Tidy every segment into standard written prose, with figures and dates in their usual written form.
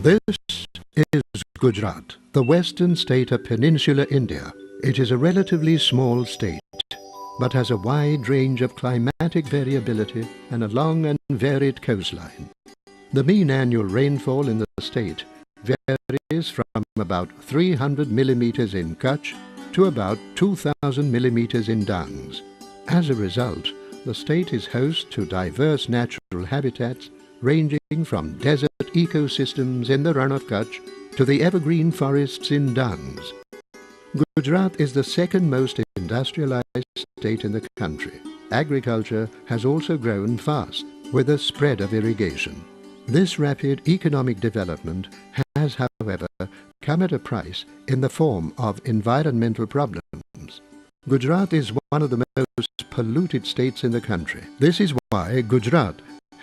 This is Gujarat, the western state of peninsular India. It is a relatively small state, but has a wide range of climatic variability and a long and varied coastline. The mean annual rainfall in the state varies from about 300 millimeters in Kutch to about 2,000 millimeters in Dangs. As a result, the state is host to diverse natural habitats ranging from desert ecosystems in the run of Kutch to the evergreen forests in Dangs. Gujarat is the second most industrialized state in the country. Agriculture has also grown fast with the spread of irrigation. This rapid economic development has, however, come at a price in the form of environmental problems. Gujarat is one of the most polluted states in the country. This is why Gujarat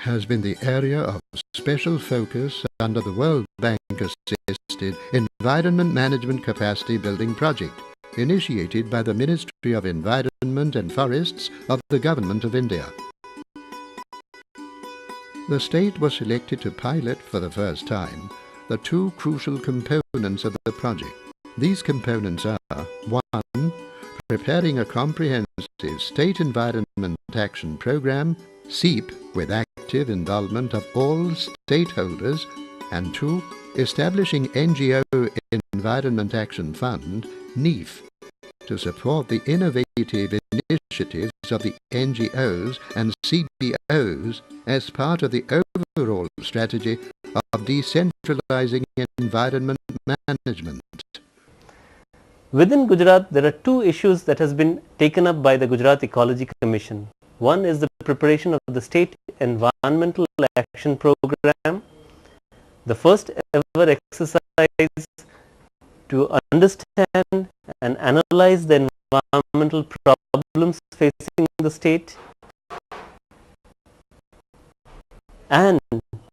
has been the area of special focus under the World Bank-assisted Environment Management Capacity Building Project, initiated by the Ministry of Environment and Forests of the Government of India. The state was selected to pilot for the first time the two crucial components of the project. These components are 1. Preparing a comprehensive State Environment Action Programme, SEEP, with active involvement of all stakeholders, and 2. Establishing NGO Environment Action Fund, NEEF, to support the innovative initiatives of the NGOs and CBOs as part of the overall strategy of decentralizing environment management. Within Gujarat, there are two issues that has been taken up by the Gujarat Ecology Commission. One is the preparation of the State Environmental Action Program, the first ever exercise to understand and analyze the environmental problems facing the state and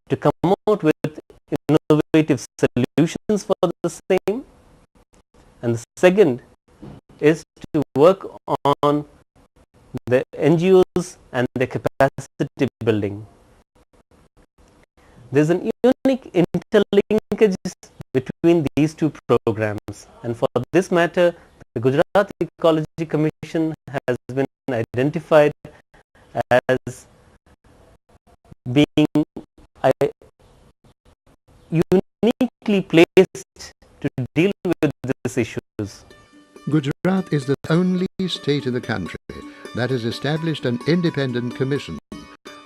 to come out with innovative solutions for the same. And the second is to work on the NGOs and the capacity building. There is an unique interlinkage between these two programs, and for this matter, the Gujarat Ecology Commission has been identified as being uniquely placed to deal with these issues. Gujarat is the only state in the country that has established an independent commission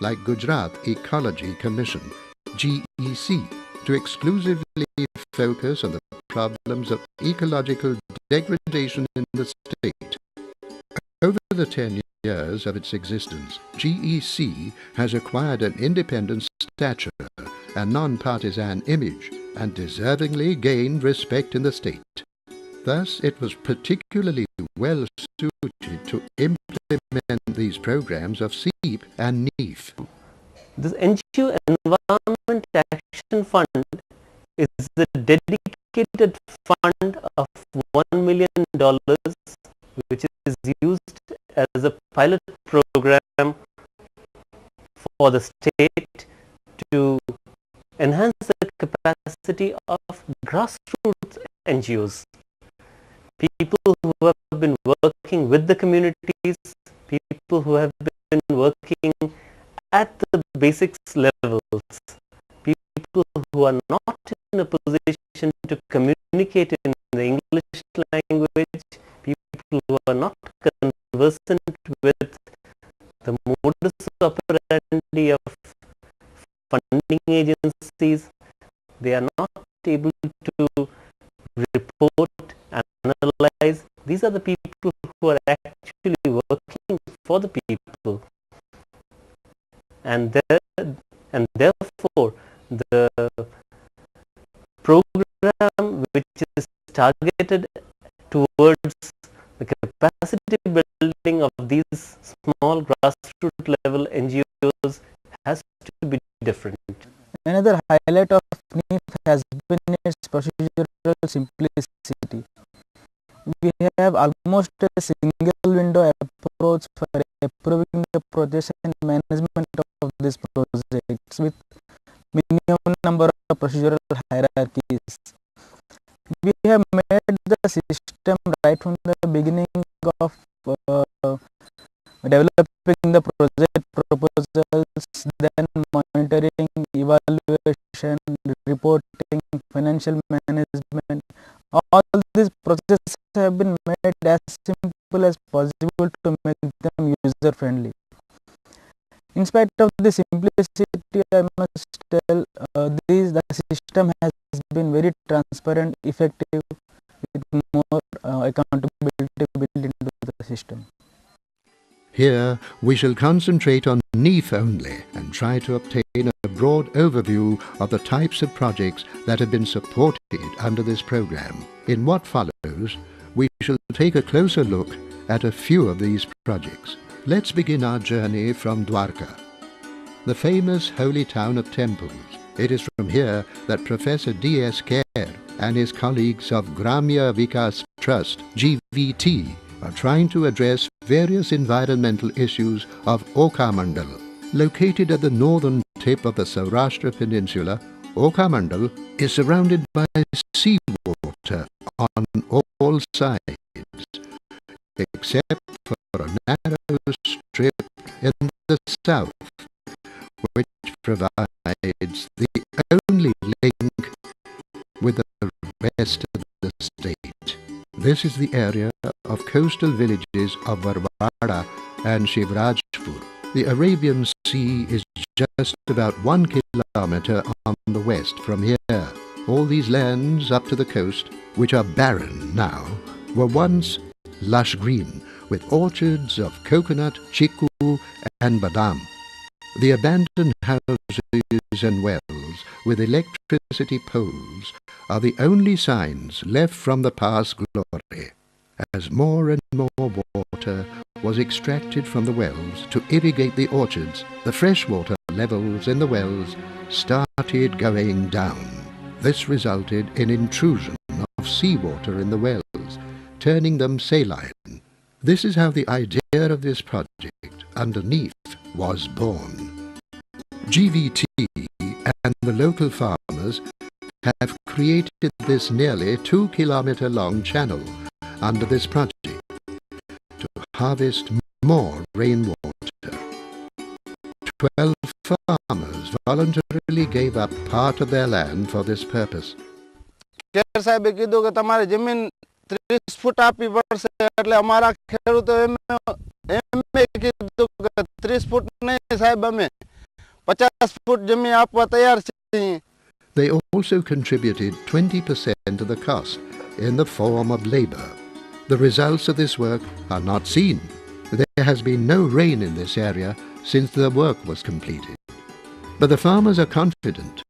like Gujarat Ecology Commission, GEC, to exclusively focus on the problems of ecological degradation in the state. Over the 10 years of its existence, GEC has acquired an independent stature and non-partisan image and deservingly gained respect in the state. Thus, it was particularly well suited to implement these programs of SEEP and NEEF. This NGO Environment Action Fund is a dedicated fund of $1 million, which is used as a pilot program for the state to enhance the capacity of grassroots NGOs. People who have been working with the communities, people who have been working at the basics levels, people who are not in a position to communicate in the English language, people who are not conversant with the modus operandi of funding agencies, they are not able to report and analyze. These are the people who are actually working for the people, and therefore the program which is targeted towards the capacity building of these small grassroots level NGOs has to be different. Another highlight of NEEF has been its procedural simplicity. We have almost a single window approach for approving the projects and management of these projects, with minimum number procedural hierarchies. We have made the system right from the beginning of developing the project proposals, then monitoring, evaluation, reporting, financial management. All these processes have been made as simple as possible to make them user friendly. In spite of the simplicity, I must tell the system has been very transparent, effective, with more accountability built into the system. Here we shall concentrate on NEEF only and try to obtain a broad overview of the types of projects that have been supported under this program. In what follows, we shall take a closer look at a few of these projects. Let's begin our journey from Dwarka, the famous holy town of temples. It is from here that Professor D.S. Kher and his colleagues of Gramya Vikas Trust, GVT, are trying to address various environmental issues of Okamandal. Located at the northern tip of the Saurashtra Peninsula, Okamandal is surrounded by seawater on all sides, except for a narrow strip in the south, which provides the only link with the rest of the state. This is the area of coastal villages of Varvada and Shivrajpur. The Arabian Sea is just about 1 kilometer on the west from here. All these lands up to the coast, which are barren now, were once lush green, with orchards of coconut, chiku and badam. The abandoned houses and wells with electricity poles are the only signs left from the past glory, as more and more water was extracted from the wells to irrigate the orchards. The freshwater levels in the wells started going down. This resulted in intrusion of seawater in the wells, turning them saline. This is how the idea of this project underneath was born. GVT and the local farmers have created this nearly 2-kilometer long channel under this project to harvest more rainwater. 12 farmers voluntarily gave up part of their land for this purpose. Care સાહેબે કીધું કે તમારે જમીન 30 ફૂટ આપવી પડશે એટલે અમારા ખેડૂતો એમ કીધું કે 30 ફૂટ નહીં સાહેબ અમે 50 ફૂટ જમીન આપવા તૈયાર છીએ. They also contributed 20% of the cost in the form of labor. The results of this work are not seen. There has been no rain in this area since the work was completed. But the farmers are confident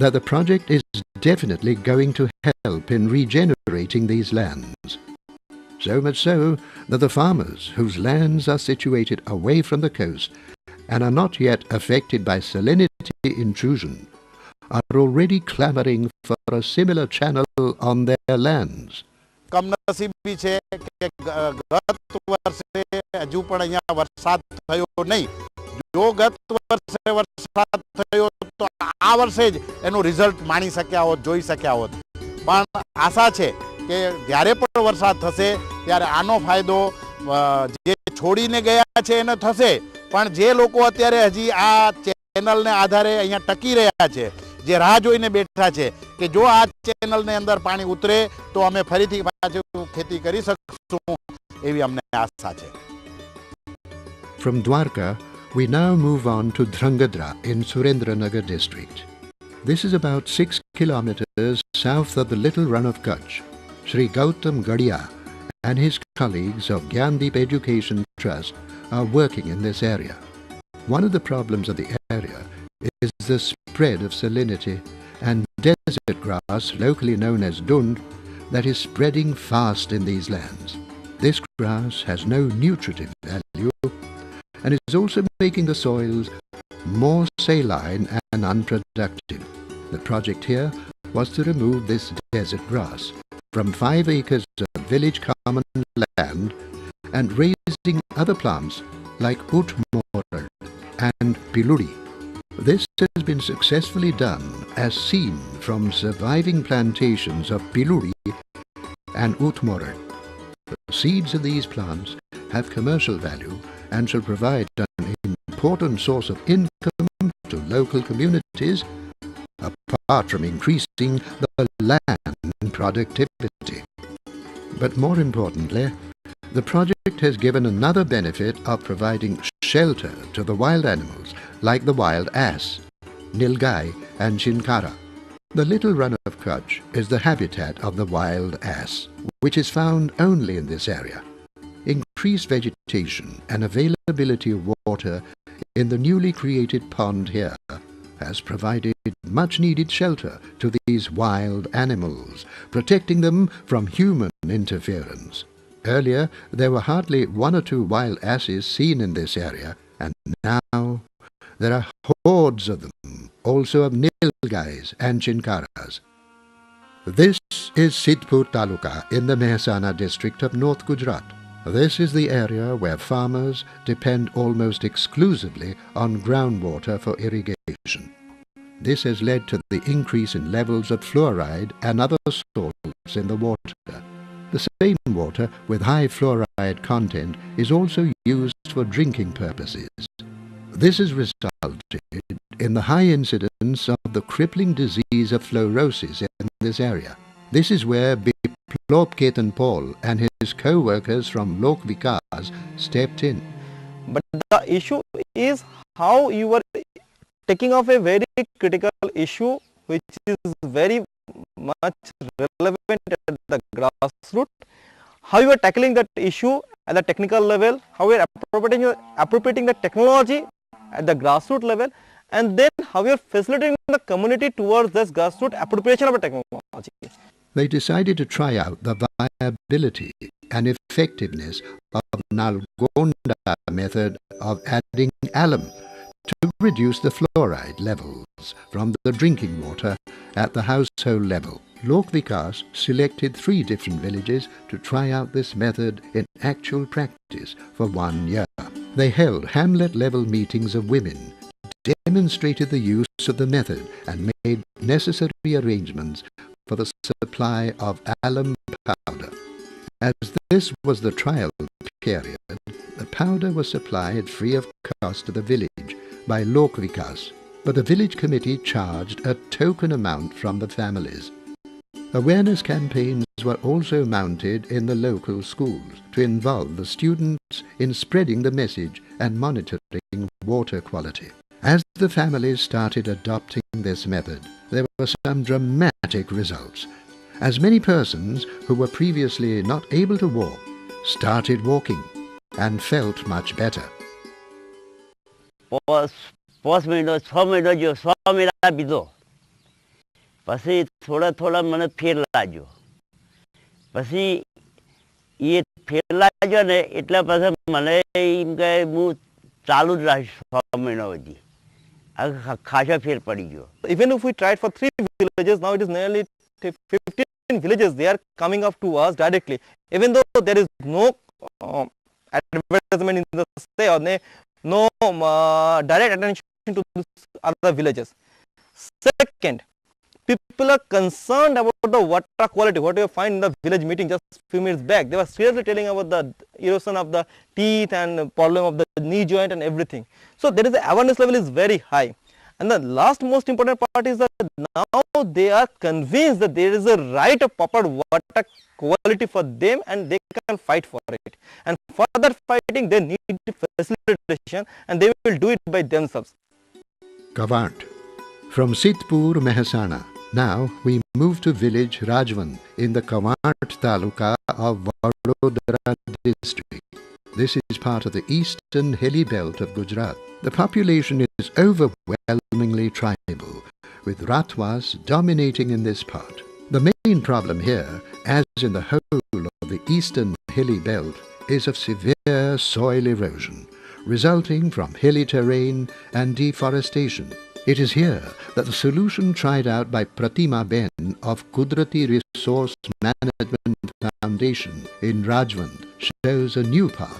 that the project is definitely going to help in regenerating these lands. So much so that the farmers whose lands are situated away from the coast and are not yet affected by salinity intrusion are already clamoring for a similar channel on their lands. કમનસીબી છે કે ગત વર્ષે હજુ પણ અહીંયા વરસાદ થયો નહીં. જો ગત વર્ષે વરસાદ થયો તો આ વર્ષે જ એનું રિઝલ્ટ માણી શક્યા હોત, જોઈ શક્યા હોત. પણ આશા છે કે જ્યારે પણ વરસાદ થશે ત્યારે આનો ફાયદો જે છોડીને ગયા છે એને થશે. પણ જે લોકો અત્યારે હજી આ ચેનલને આધારે અહીંયા ટકી રહ્યા છે, જે રાહ જોઈને બેઠા છે કે જો આ ચેનલને અંદર પાણી ઉતરે તો અમે ફરીથી પાછું ખેતી કરી શકશું, એવી અમને આશા છે. From Dwarka, we now move on to Drangadra in Surendranagar district. This is about 6 kilometers south of the little run of Kutch. Sri Gautam Gadia and his colleagues of Gyandeep Education Trust are working in this area. One of the problems of the area is the spread of salinity and desert grass, locally known as dund, that is spreading fast in these lands. This grass has no nutritive value and is also making the soils more saline and unproductive. The project here was to remove this desert grass from 5 acres of village common land and raising other plants like utmoral and piluri. This has been successfully done as seen from surviving plantations of Piluri and Utmorar. The seeds of these plants have commercial value and shall provide an important source of income to local communities, apart from increasing the land productivity. But more importantly, the project has given another benefit of providing shelter to the wild animals like the wild ass, nilgai and chinkara. The little run of Kutch is the habitat of the wild ass, which is found only in this area. Increased vegetation and availability of water in the newly created pond here has provided much needed shelter to these wild animals, protecting them from human interference. Earlier, there were hardly 1 or 2 wild asses seen in this area, and now there are hordes of them, also of nilgais and chinkaras. This is Sidhpur Taluka in the Mehsana district of North Gujarat. This is the area where farmers depend almost exclusively on groundwater for irrigation. This has led to the increase in levels of fluoride and other salts in the water. The same water with high fluoride content is also used for drinking purposes. This has resulted in the high incidence of the crippling disease of fluorosis in this area. This is where Biplop Ketan Paul and his co-workers from Lok Vikas stepped in. But the issue is how you are taking off a very critical issue which is very much relevant at the grassroots. How you are tackling that issue at the technical level, how you are appropriating the technology at the grassroots level, and then how you are facilitating the community towards this grassroots appropriation of the technology. They decided to try out the viability and effectiveness of Nalgonda method of adding alum to reduce the fluoride levels from the drinking water at the household level. Lok Vikas selected 3 different villages to try out this method in actual practice for 1 year. They held hamlet-level meetings of women, demonstrated the use of the method and made necessary arrangements for the supply of alum powder. As this was the trial period, the powder was supplied free of cost to the village by Lok Vikas, but the village committee charged a token amount from the families. Awareness campaigns were also mounted in the local schools to involve the students in spreading the message and monitoring water quality. As the families started adopting this method, there were some dramatic results, as many persons who were previously not able to walk started walking and felt much better. પોસ મહિનો 6 મહિનો જો 100 મહિના બીધો પછી થોડા મને ફેર લાગ્યો પછી એ ફેર લાગ્યો ને એટલે પછી મને એમ કે હું ચાલુ જ રહીશ 6 મહિના સુધી ખાસા ફેર પડી ગયો. Even if we tried for 3 villages, now it is nearly 15 villages, they are coming up to us directly, even though there is no advertisement in the say or no direct attention to other villages. Second, people are concerned about the water quality. What you find in the village meeting just few minutes back, they were seriously telling about the erosion of the teeth and problem of the knee joint and everything. So there is the awareness level is very high. And the last most important part is that now they are convinced that there is a right of proper water quality for them and they can fight for it. And for that fighting they need facilitation and they will do it by themselves. Kavant. From Sidhpur, Mehsana, now we move to village Rajavat in the Kavant Taluka of Vadodara district. This is part of the eastern hilly belt of Gujarat. The population is overwhelmingly tribal, with Ratwas dominating in this part. The main problem here, as in the whole of the eastern hilly belt, is of severe soil erosion, resulting from hilly terrain and deforestation. It is here that the solution tried out by Pratima Ben of Kudrati Resource Management Foundation in Rajavat shows a new path.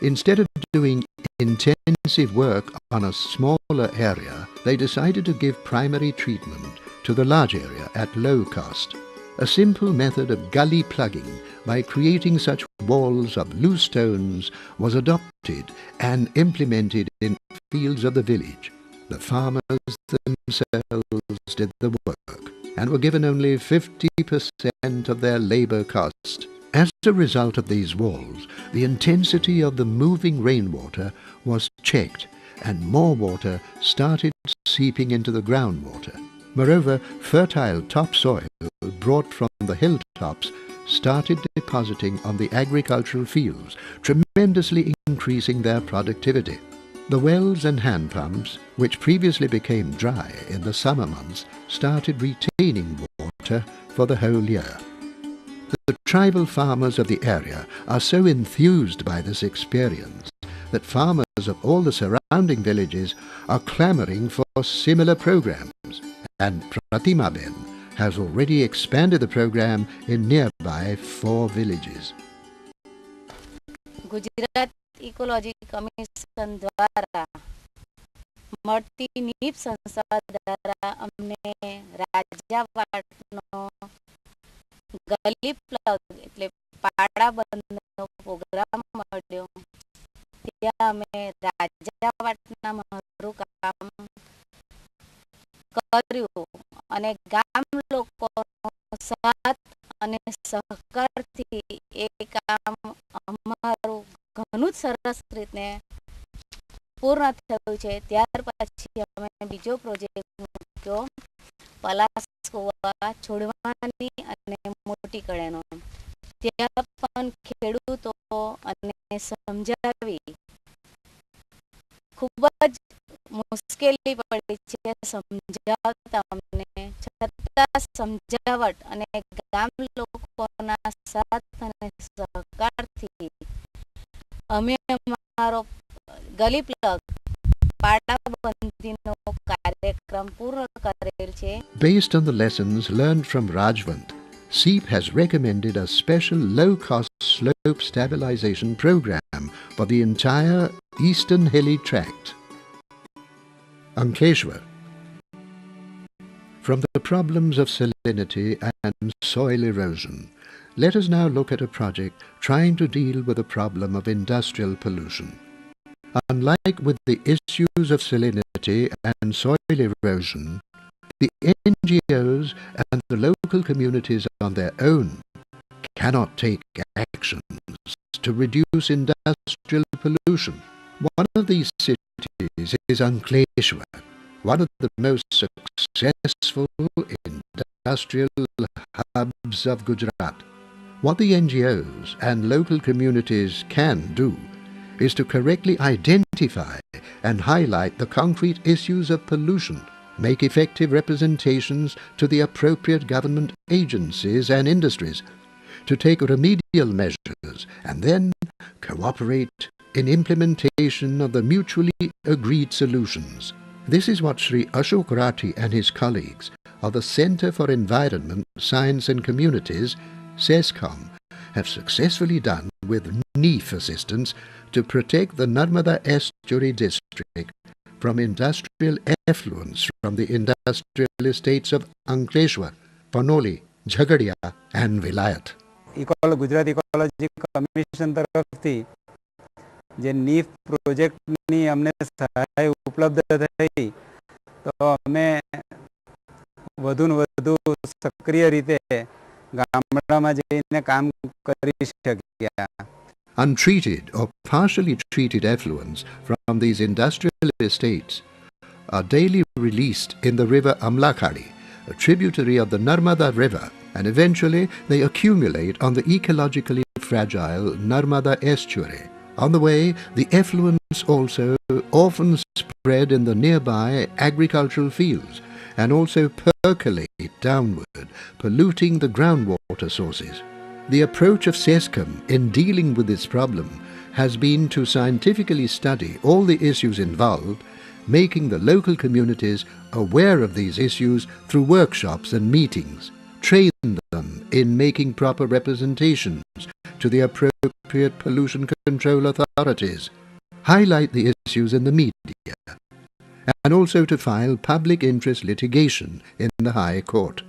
Instead of doing intensive work on a smaller area, they decided to give primary treatment to the large area at low cost. A simple method of gully plugging by creating such walls of loose stones was adopted and implemented in fields of the village. The farmers themselves did the work and were given only 50% of their labour cost. As a result of these walls, the intensity of the moving rainwater was checked and more water started seeping into the groundwater. Moreover, fertile topsoil brought from the hilltops started depositing on the agricultural fields, tremendously increasing their productivity. The wells and hand pumps, which previously became dry in the summer months, started retaining water for the whole year. The tribal farmers of the area are so enthused by this experience that farmers of all the surrounding villages are clamouring for similar programs, and Pratimaben has already expanded the program in nearby 4 villages. Gujarat Ecology Commission દ્વારા મળતી નીપ સંસ્થા દ્વારા અમને રાજાવાટનો ગલી plug એટલે પાડા બંધનો programme મળ્યો. ત્યાં અમે રાજાવાટના મારું કામ કર્યું અને ગામ લોકોનો સાથ અને સહકારથી એ કામ અમારું ઘણું જ સરસ રીતે પૂર્ણ થયું છે. ત્યાર પછી અમે બીજો પ્રોજેક્ટ મૂક્યો પલાસ કુવા છોડવાની અને મોટી કળેનો. ત્યાં પણ ખેડૂતો અને સમજાવી ખૂબ જ મુશ્કેલી પડી છે સમજાવતા અમને, છતાં સમજાવટ અને ગામ લોકોના સાથ અને સહકારથી અમે અમારો ગલી પ્લગ પાડાબંધીનો કાર્યક્રમ પૂર્ણ કરેલ છે. Based on the lessons learned from Rajavat, SEEP has recommended a special low-cost slope stabilization program for the entire eastern hilly tract. Ankleshwar. From the problems of salinity and soil erosion, let us now look at a project trying to deal with the problem of industrial pollution. Unlike with the issues of salinity and soil erosion, the NGOs and the local communities on their own cannot take actions to reduce industrial pollution. One of these cities is Ankleshwar, one of the most successful industrial hubs of Gujarat. What the NGOs and local communities can do is to correctly identify and highlight the concrete issues of pollution, make effective representations to the appropriate government agencies and industries, to take remedial measures, and then cooperate in implementation of the mutually agreed solutions. This is what Sri Ashok Rathi and his colleagues of the Centre for Environment, Science and Communities, CESCOM, have successfully done with NEEF assistance to protect the Narmada Estuary district from industrial effluents from the industrial estates of Ankleshwar, Panoli, Jhagadia and Vilayat. Gujarat ecology commission તરફથી જે Neef પ્રોજેક્ટની અમને સહાય ઉપલબ્ધ થઈ તો અમે વધુ ને વધુ સક્રિય રીતે ગામડામાં જઈને કામ કરી શક્યા. Untreated or partially treated effluents from these industrial estates are daily released in the river Amlakhari, a tributary of the Narmada River, and eventually they accumulate on the ecologically fragile Narmada estuary. On the way, the effluents also often spread in the nearby agricultural fields and also percolate downward, polluting the groundwater sources. The approach of CESCOM in dealing with this problem has been to scientifically study all the issues involved, making the local communities aware of these issues through workshops and meetings, train them in making proper representations to the appropriate pollution control authorities, highlight the issues in the media, and also to file public interest litigation in the High Court.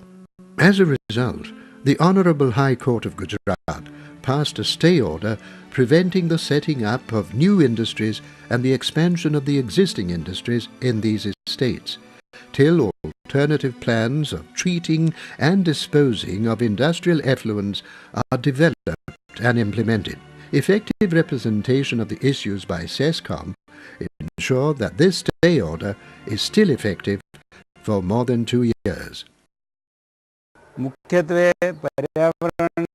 As a result, the Honourable High Court of Gujarat passed a stay order preventing the setting up of new industries and the expansion of the existing industries in these estates, till alternative plans of treating and disposing of industrial effluents are developed and implemented. Effective representation of the issues by SESCOM ensure that this stay order is still effective for more than 2 years. મુખ્યત્વે પર્યાવરણ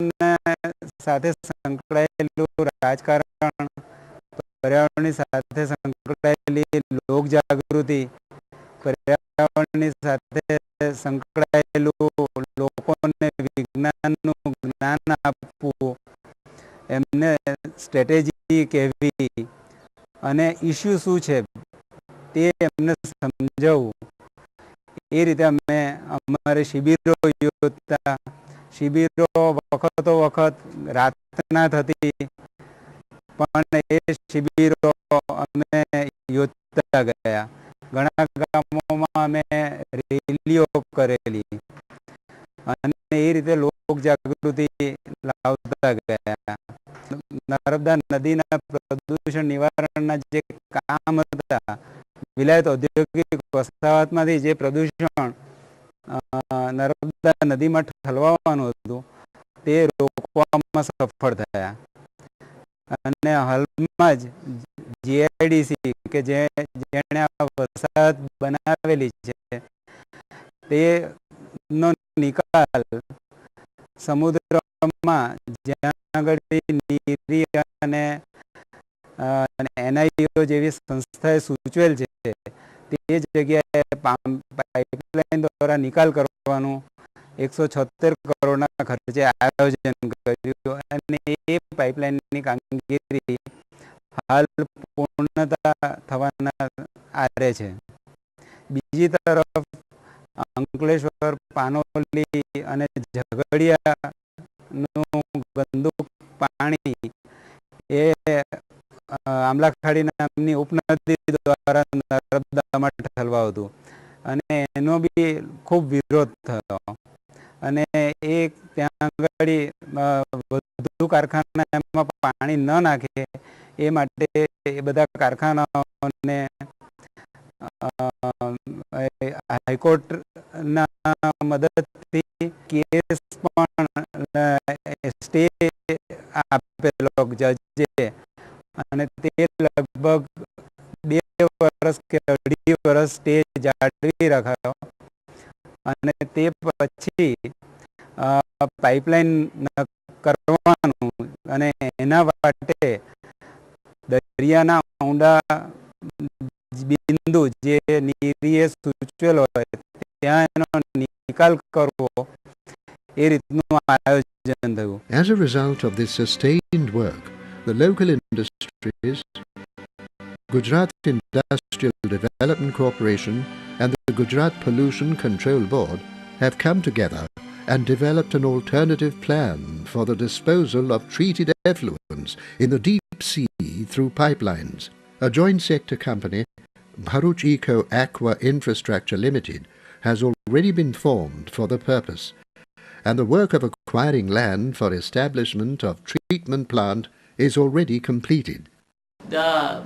સાથે સંકળાયેલું રાજકારણ, પર્યાવરણની સાથે સંકળાયેલી લોક જાગૃતિ, પર્યાવરણની સાથે સંકળાયેલું લોકોને વિજ્ઞાનનું જ્ઞાન આપવું, એમને સ્ટ્રેટેજી કહેવી અને ઇસ્યુ શું છે તે એમને સમજાવવું. એ રીતે અમે અમારી શિબિરો યોજતા. શિબિરો વખતો વખત રાતના થતી, પણ એ શિબિરો અમે યોજતા ગયા. ઘણા ગામોમાં અમે રેલીઓ કરેલી અને એ રીતે લોક જાગૃતિ લાવતા ગયા. નર્મદા નદીના પ્રદૂષણ નિવારણના જે કામ હતા, વિલાયત ઔદ્યોગિક વસાહતમાંથી જે પ્રદૂષણ નર્મદા નદીમાં ઠલવાવાનું હતું તે રોકવામાં સફળ થયા. અને હાલમાં જ જીઆઈડીસી કે જેણે આ વસાહત બનાવેલી છે તેનો નિકાલ સમુદ્રમાં જ્યાં આગળ નીરી અને એનઆઈઓ જેવી સંસ્થાએ સૂચવેલ છે તે જગ્યાએ પાઇપલાઇન દ્વારા નિકાલ કરવાનું 176 કરોડના ખર્ચે આયોજન કર્યું અને એ પાઇપલાઇનની કામગીરી હાલ પૂર્ણતા થવાના આરે છે. બીજી તરફ અંકલેશ્વર, પાનોલી અને ઝઘડિયાનું ગંદુ પાણી એ આમલાખાડી નામની ઉપનદી દ્વારા નર્મદામાં ઠલવાતું અને એનો બી ખૂબ વિરોધ થયો. અને એ ત્યાં આગળ વધુ કારખાના એમાં પાણી ન નાખે એ માટે એ બધા કારખાનાઓને હાઈકોર્ટના મદદથી કેસ પણ સ્ટે આપેલો જજે અને તે લગભગ 2 વર્ષ કે 2.5 વર્ષ સ્ટે જાળવી રાખ્યો અને તે પછી પાઇપલાઇન કરવાનું અને એના માટે દરિયાના ઊંડા બિંદુ જે નીરીએ સૂચવેલો હોય ત્યાં એનો નિકાલ કરવો, એ રીતનું આયોજન થયું. As a result of this sustained work, the local industries, Gujarat Industrial Development Corporation and the Gujarat Pollution Control Board have come together and developed an alternative plan for the disposal of treated effluents in the deep sea through pipelines. A joint sector company, Bharuch Eco Aqua Infrastructure Limited, has already been formed for the purpose, and the work of acquiring land for establishment of treatment plant is already completed. The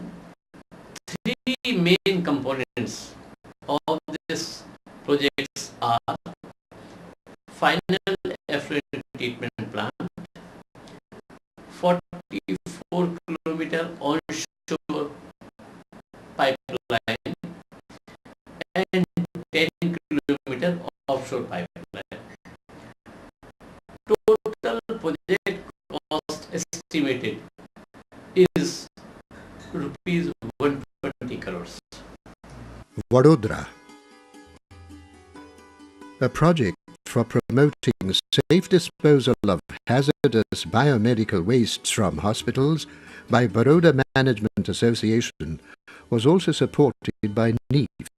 three main components of this project are final effluent treatment plant, 44 kilometer onshore pipeline and 10 kilometer offshore pipeline. Total project cost estimated is rupees 120 crores. Vadodara. A project for promoting safe disposal of hazardous biomedical wastes from hospitals by Baroda Management Association was also supported by NEEF.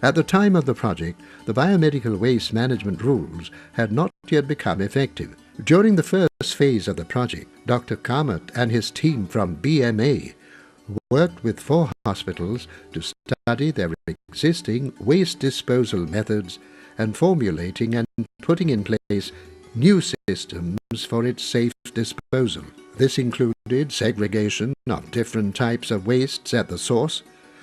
At the time of the project, the biomedical waste management rules had not yet become effective. During the first phase of the project, Dr. Kavant and his team from BMA worked with 4 hospitals to study their existing waste disposal methods and formulating and putting in place new systems for its safe disposal. This included segregation of different types of wastes at the source,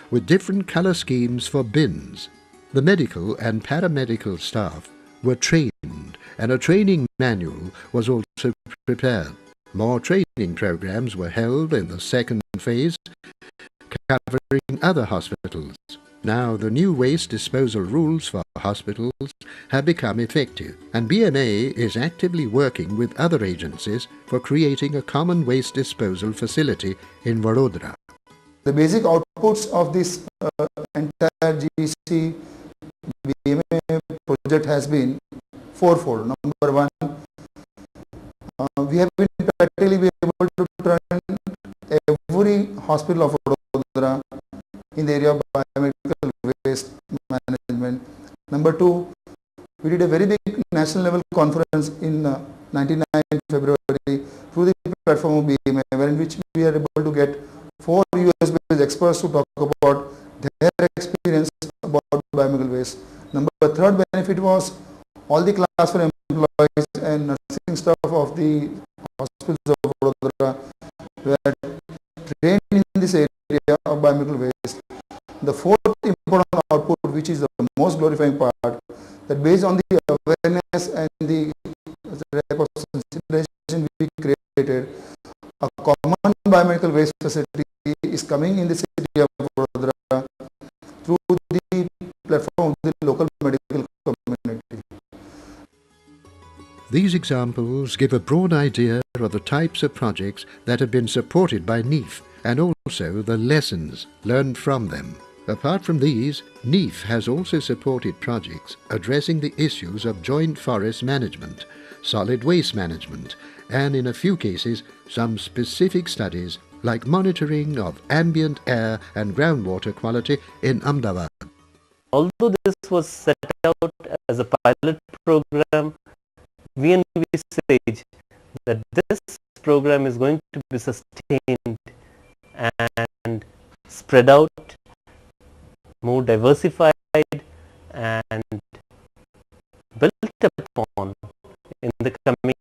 with different colour schemes for bins. The medical and paramedical staff were trained, and a training manual was also prepared. More training programs were held in the second phase, covering other hospitals. Now the new waste disposal rules for hospitals have become effective, and BMA is actively working with other agencies for creating a common waste disposal facility in Vadodara. The basic outputs of this entire GEC BMA project has been fourfold. Number one, we have been practically be able to turn every hospital of Vadodara in the area of biomedical waste management. Number two, we did a very big national level conference in 29 February through the platform of BMA, in which we are able to get 4 US-based experts to talk about their experience about biomedical waste. Number third benefit was all the class 4 employees and nursing staff of the hospitals of Vadodara were trained in this area of biomedical waste. The fourth important output, which is the most glorifying part, that based on the awareness and the sensitization we created, a common biomedical waste facility is coming in the city of Vadodara through the platform of the local medical community. These examples give a broad idea of the types of projects that have been supported by NEEF and also the lessons learned from them. Apart from these, NEEF has also supported projects addressing the issues of joint forest management, solid waste management, and in a few cases, some specific studies like monitoring of ambient air and groundwater quality in Ahmedabad. Although this was set out as a pilot program, we envisage that this program is going to be sustained and spread out, more diversified and built upon in the coming